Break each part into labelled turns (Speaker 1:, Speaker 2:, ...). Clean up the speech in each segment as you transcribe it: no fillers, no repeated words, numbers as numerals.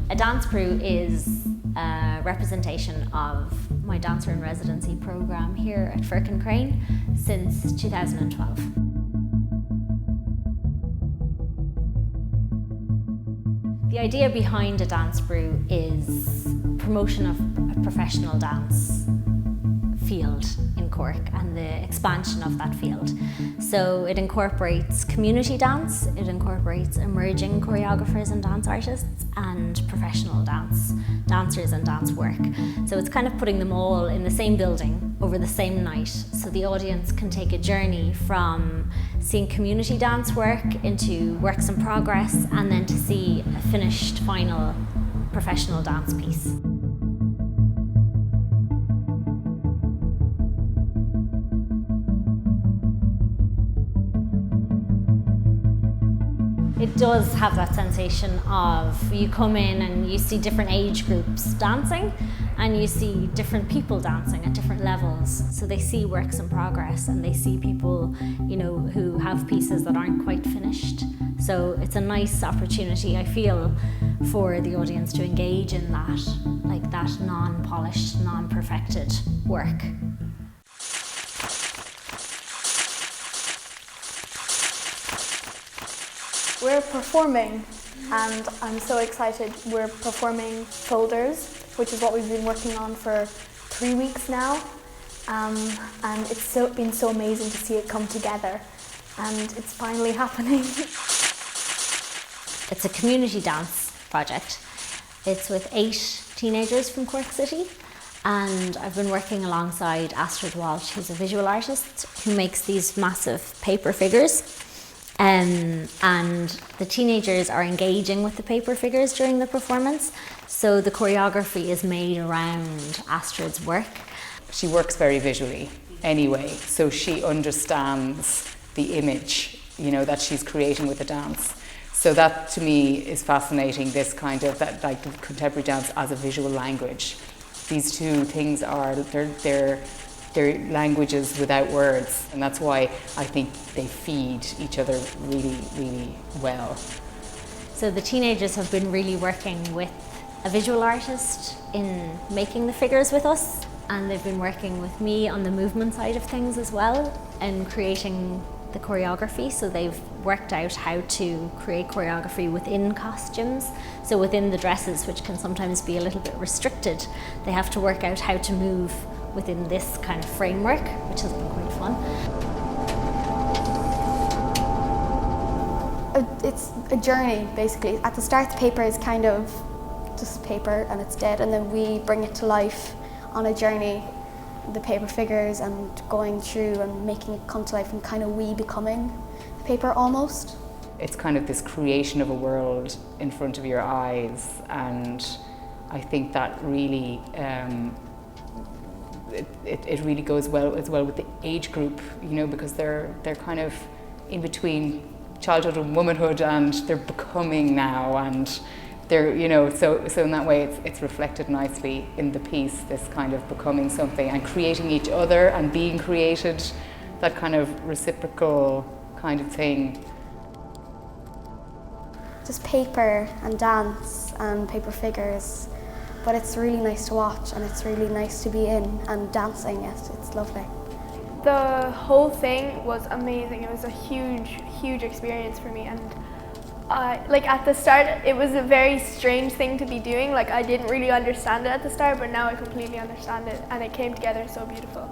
Speaker 1: A dance brew is a representation of my dancer in residency program here at Firkin Crane since 2012. The idea behind a dance brew is promotion of a professional dance field in Cork and the expansion of that field. So it incorporates community dance, it incorporates emerging choreographers and dance artists, and professional dancers and dance work. So it's kind of putting them all in the same building over the same night, so the audience can take a journey from seeing community dance work into works in progress, and then to see a finished final professional dance piece. It does have that sensation of you come in and you see different age groups dancing, and you see different people dancing at different levels. So they see works in progress, and they see people, you know, who have pieces that aren't quite finished. So it's a nice opportunity, I feel, for the audience to engage in that, like that non-polished, non-perfected work.
Speaker 2: We're performing, and I'm so excited. We're performing Folders, which is what we've been working on for 3 weeks now, and it's been so amazing to see it come together, and it's finally happening.
Speaker 1: It's a community dance project. It's with 8 teenagers from Cork City, and I've been working alongside Astrid Walsh, who's a visual artist who makes these massive paper figures. And the teenagers are engaging with the paper figures during the performance, so the choreography is made around Astrid's work.
Speaker 3: She works very visually anyway, so she understands the image, you know, that she's creating with the dance. So that to me is fascinating, this kind of, that, like, contemporary dance as a visual language. These two things are, they're languages without words, and that's why I think they feed each other really, really well.
Speaker 1: So the teenagers have been really working with a visual artist in making the figures with us, and they've been working with me on the movement side of things as well, and creating the choreography. So they've worked out how to create choreography within costumes. So within the dresses, which can sometimes be a little bit restricted, they have to work out how to move within this kind of framework, which has been quite fun.
Speaker 2: It's a journey, basically. At the start, the paper is kind of just paper and it's dead, and then we bring it to life on a journey, the paper figures, and going through and making it come to life, and kind of we becoming the paper almost.
Speaker 3: It's kind of this creation of a world in front of your eyes, and I think that really it really goes well as well with the age group, you know, because they're kind of in between childhood and womanhood, and they're becoming now, and they're, you know, so in that way it's reflected nicely in the piece, this kind of becoming something and creating each other and being created, that kind of reciprocal kind of thing.
Speaker 2: Just paper and dance and paper figures. But it's really nice to watch, and it's really nice to be in and dancing it. It's lovely.
Speaker 4: The whole thing was amazing. It was a huge experience for me, and like at the start it was a very strange thing to be doing. Like I didn't really understand it at the start, but now I completely understand it, and it came together so beautiful.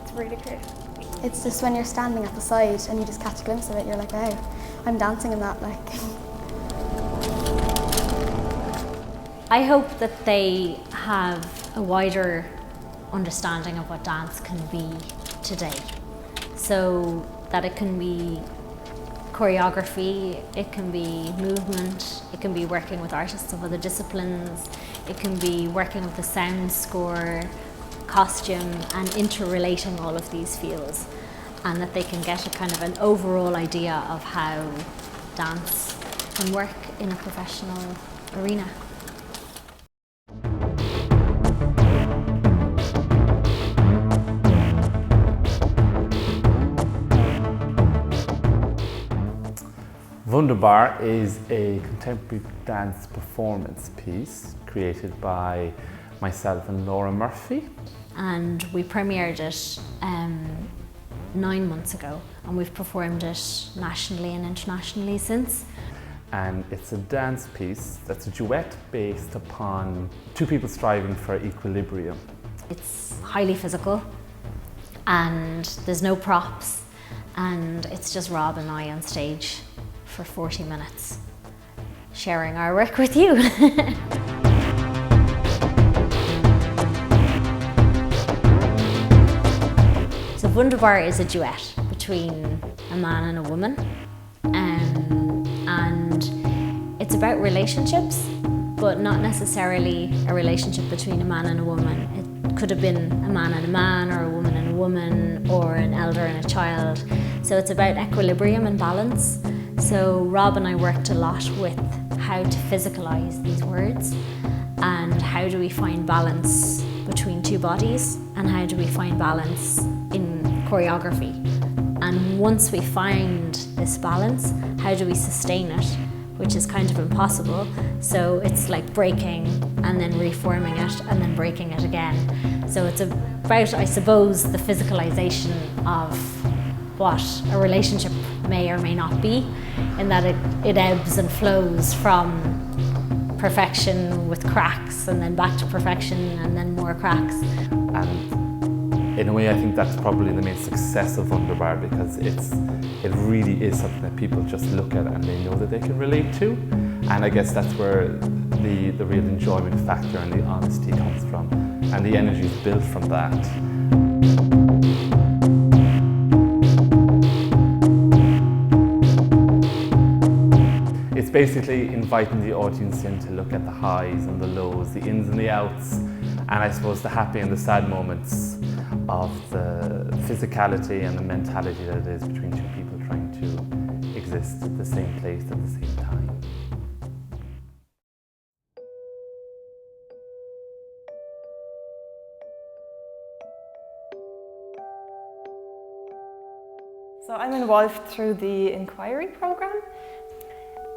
Speaker 4: It's really great.
Speaker 2: It's just when you're standing at the side and you just catch a glimpse of it, you're like, oh, I'm dancing in that, like.
Speaker 1: I hope that they have a wider understanding of what dance can be today. So that it can be choreography, it can be movement, it can be working with artists of other disciplines, it can be working with the sound score, costume, and interrelating all of these fields, and that they can get a kind of an overall idea of how dance can work in a professional arena.
Speaker 5: Wunderbar is a contemporary dance performance piece created by myself and Laura Murphy.
Speaker 1: And we premiered it 9 months ago, and we've performed it nationally and internationally since.
Speaker 5: And it's a dance piece that's a duet based upon two people striving for equilibrium.
Speaker 1: It's highly physical, and there's no props, and it's just Rob and I on stage for 40 minutes, sharing our work with you. So Wunderbar is a duet between a man and a woman, and it's about relationships, but not necessarily a relationship between a man and a woman. It could have been a man and a man, or a woman and a woman, or an elder and a child. So it's about equilibrium and balance. So Rob and I worked a lot with how to physicalize these words, and how do we find balance between two bodies, and how do we find balance in choreography. And once we find this balance, how do we sustain it, which is kind of impossible. So it's like breaking and then reforming it and then breaking it again. So it's about, I suppose, the physicalization of what a relationship may or may not be, in that it ebbs and flows from perfection with cracks, and then back to perfection, and then more cracks.
Speaker 5: And in a way, I think that's probably the main success of Wunderbar, because it really is something that people just look at and they know that they can relate to. And I guess that's where the real enjoyment factor and the honesty comes from, and the energy is built from that. It's basically inviting the audience in to look at the highs and the lows, the ins and the outs, and I suppose the happy and the sad moments of the physicality and the mentality that it is between two people trying to exist at the same place at the same time.
Speaker 6: So I'm involved through the inquiry program,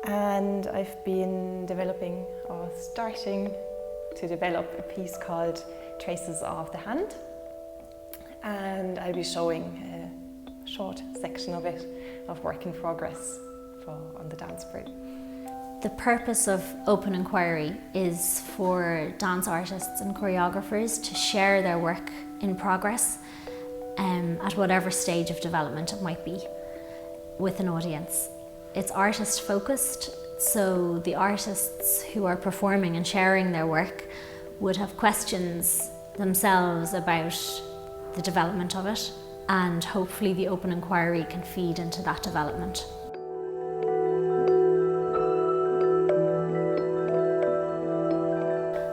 Speaker 6: and I've been developing or starting to develop a piece called Traces of the Hand, and I'll be showing a short section of it, of work in progress on the Dance Brew.
Speaker 1: The purpose of Open Inquiry is for dance artists and choreographers to share their work in progress at whatever stage of development it might be with an audience. It's artist focused, so the artists who are performing and sharing their work would have questions themselves about the development of it, and hopefully the Open Inquiry can feed into that development.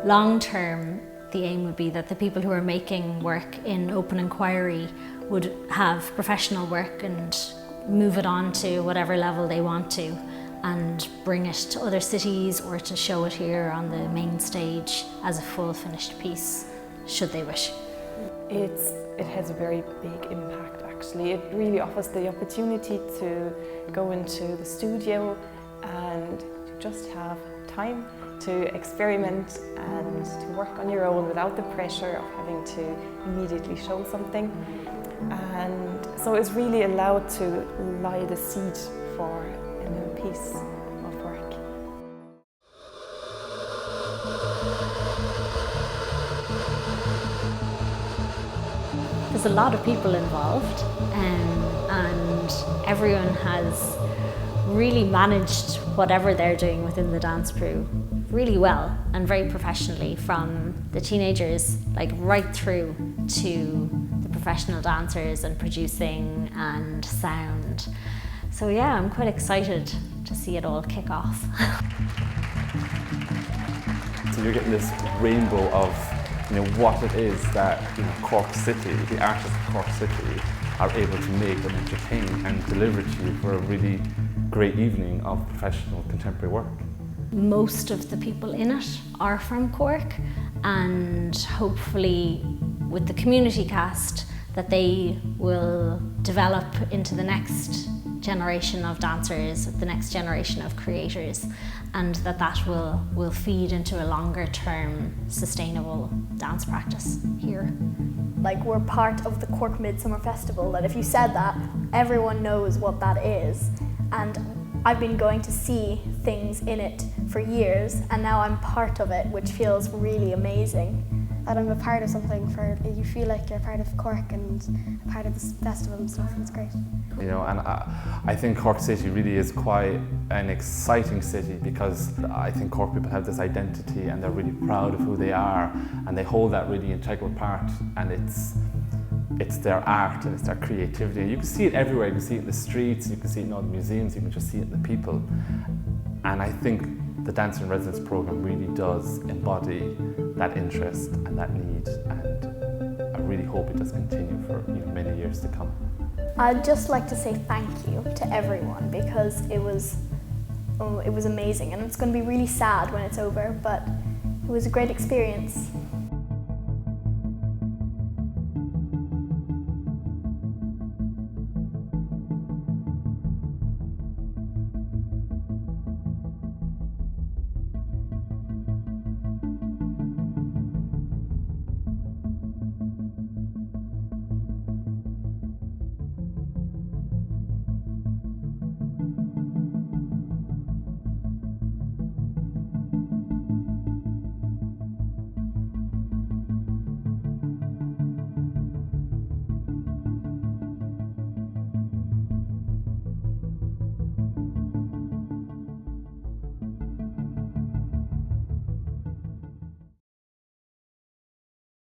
Speaker 1: Long term, the aim would be that the people who are making work in Open Inquiry would have professional work and move it on to whatever level they want to, and bring it to other cities or to show it here on the main stage as a full finished piece, should they wish.
Speaker 6: It has a very big impact actually. It really offers the opportunity to go into the studio and just have time to experiment and to work on your own without the pressure of having to immediately show something. And so it's really allowed to lie the seed for a new piece of work.
Speaker 1: There's a lot of people involved, and everyone has really managed whatever they're doing within the Dance Brew really well and very professionally, from the teenagers like right through to the professional dancers and producing and sound. So yeah, I'm quite excited to see it all kick off.
Speaker 5: So you're getting this rainbow of what it is that Cork City, the artists of Cork City, are able to make and entertain and deliver to you for a really great evening of professional contemporary work.
Speaker 1: Most of the people in it are from Cork, and hopefully with the community cast that they will develop into the next generation of dancers, the next generation of creators, and that will feed into a longer term sustainable dance practice here.
Speaker 2: Like, we're part of the Cork Midsummer Festival, that if you said that, everyone knows what that is. And I've been going to see things in it for years, and now I'm part of it, which feels really amazing.
Speaker 7: That I'm a part of something, you feel like you're part of Cork and a part of this festival and stuff, and it's great.
Speaker 5: You know, and I think Cork City really is quite an exciting city, because I think Cork people have this identity and they're really proud of who they are, and they hold that really integral part, and it's their art and it's their creativity. And you can see it everywhere. You can see it in the streets, you can see it in all the museums, you can just see it in the people. And I think the Dancer in Residence program really does embody that interest and that need, and I really hope it does continue for many years to come.
Speaker 2: I'd just like to say thank you to everyone, because it was amazing, and it's going to be really sad when it's over, but it was a great experience.